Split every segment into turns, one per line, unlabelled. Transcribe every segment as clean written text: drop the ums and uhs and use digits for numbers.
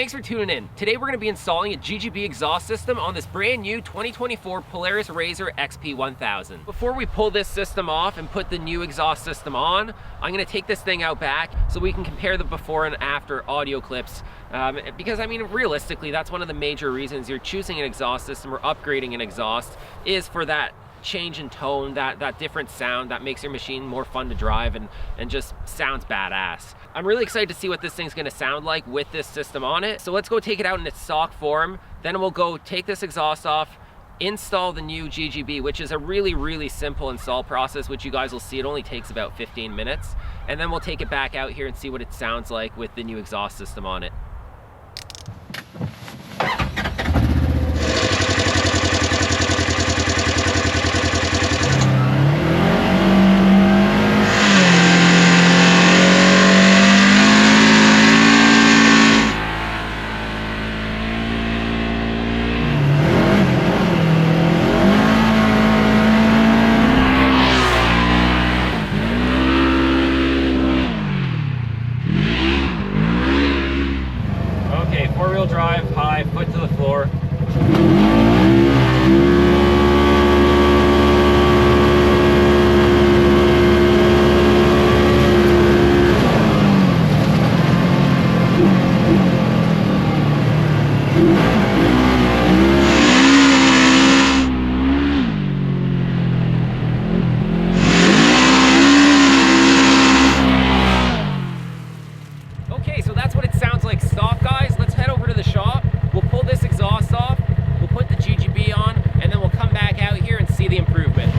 Thanks for tuning in. Today we're going to be installing a GGB exhaust system on this brand new 2024 Polaris RZR XP1000. Before we pull this system off and put the new exhaust system on, I'm going to take this thing out back so we can compare the before and after audio clips. Because I mean, realistically, that's one of the major reasons you're choosing an exhaust system or upgrading an exhaust, is for that change in tone, that different sound that makes your machine more fun to drive and just sounds badass. I'm really excited to see what this thing's gonna sound like with this system on it. So let's go take it out in its stock form. Then we'll go take this exhaust off, install the new GGB, which is a really simple install process, which you guys will see. It only takes about 15 minutes. And then we'll take it back out here and see what it sounds like with the new exhaust system on it. Four-wheel drive, high, foot to the floor. Okay, so that's what it sounds like stock, guys. Let's head over to the shop. We'll pull this exhaust off, we'll put the GGB on, and then we'll come back out here and see the improvement.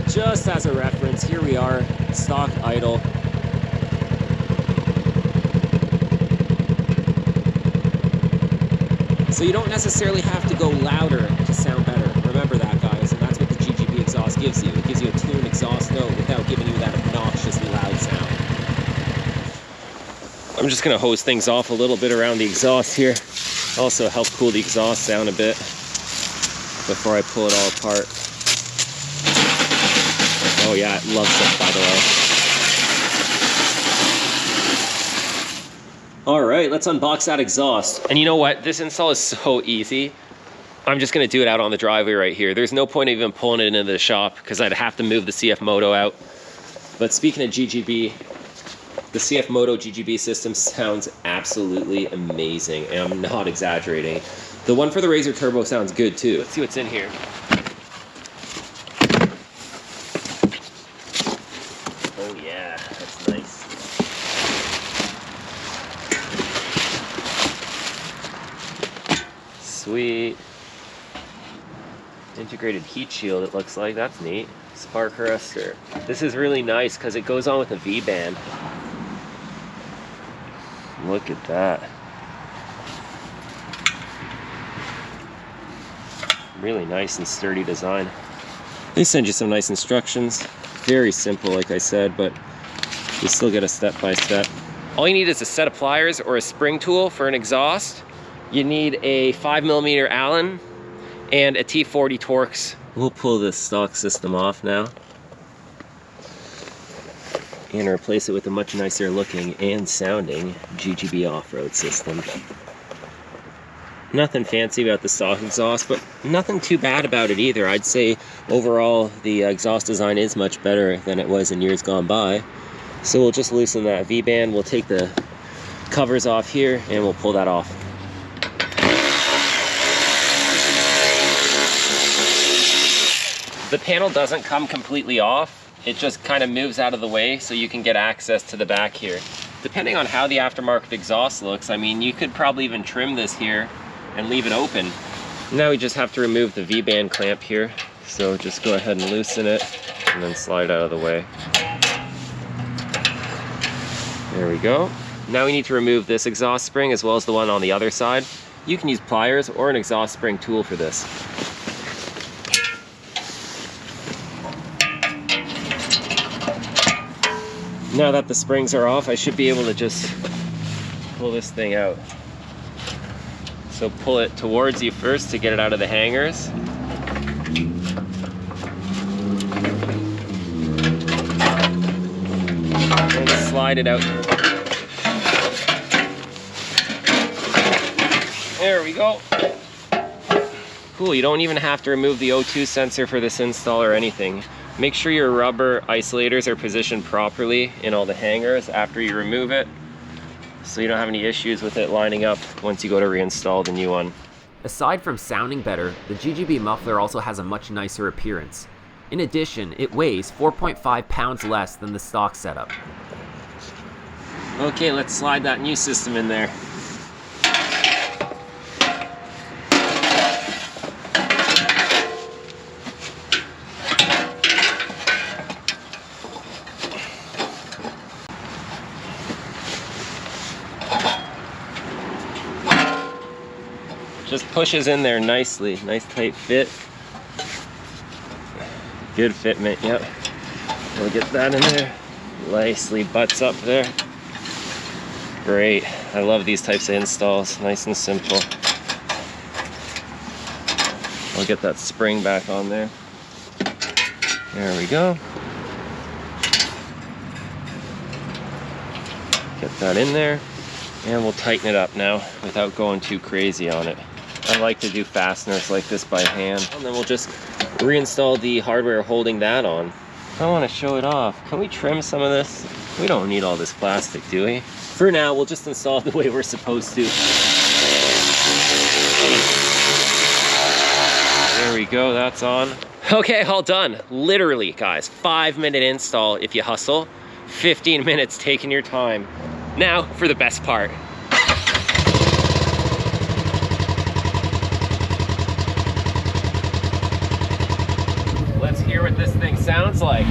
Just as a reference, here we are, stock idle. So you don't necessarily have to go louder to sound better. Remember that, guys, and that's what the GGB exhaust gives you. It gives you a tuned exhaust note without giving you that obnoxiously loud sound. I'm just gonna hose things off a little bit around the exhaust here. Also help cool the exhaust down a bit before I pull it all apart. Oh yeah, it loves it, by the way. All right, let's unbox that exhaust. And you know what? This install is so easy. I'm just gonna do it out on the driveway right here. There's no point of even pulling it into the shop because I'd have to move the CF Moto out. But speaking of GGB, the CF Moto GGB system sounds absolutely amazing, and I'm not exaggerating. The one for the RZR Turbo sounds good too. Let's see what's in here. Oh yeah, that's nice. Sweet. Integrated heat shield, it looks like. That's neat. Spark arrestor. This is really nice because it goes on with a V-band. Look at that. Really nice and sturdy design. They send you some nice instructions. Very simple, like I said, but you still get a step-by-step. All you need is a set of pliers or a spring tool for an exhaust. You need a 5mm Allen and a T40 Torx. We'll pull this stock system off now and replace it with a much nicer looking and sounding GGB off-road system. Nothing fancy about the stock exhaust, but nothing too bad about it either. I'd say overall the exhaust design is much better than it was in years gone by. So we'll just loosen that V-band, we'll take the covers off here and we'll pull that off. The panel doesn't come completely off. It just kind of moves out of the way so you can get access to the back here. Depending on how the aftermarket exhaust looks, I mean, you could probably even trim this here and leave it open. Now we just have to remove the V-band clamp here. So just go ahead and loosen it and then slide out of the way. There we go. Now we need to remove this exhaust spring as well as the one on the other side. You can use pliers or an exhaust spring tool for this. Now that the springs are off, I should be able to just pull this thing out. So pull it towards you first to get it out of the hangers. And slide it out. There we go. Cool, you don't even have to remove the O2 sensor for this install or anything. Make sure your rubber isolators are positioned properly in all the hangers after you remove it, so you don't have any issues with it lining up once you go to reinstall the new one. Aside from sounding better, the GGB muffler also has a much nicer appearance. In addition, it weighs 4.5 pounds less than the stock setup. Okay, let's slide that new system in there. Just pushes in there nicely. Nice tight fit. Good fitment, yep. We'll get that in there. Nicely butts up there. Great. I love these types of installs. Nice and simple. I'll get that spring back on there. There we go. Get that in there. And we'll tighten it up now without going too crazy on it. I like to do fasteners like this by hand. And then we'll just reinstall the hardware holding that on. I want to show it off. Can we trim some of this? We don't need all this plastic, do we? For now, we'll just install it the way we're supposed to. There we go, that's on. Okay, all done. Literally, guys, 5-minute install if you hustle. 15 minutes taking your time. Now for the best part. Let's hear what this thing sounds like.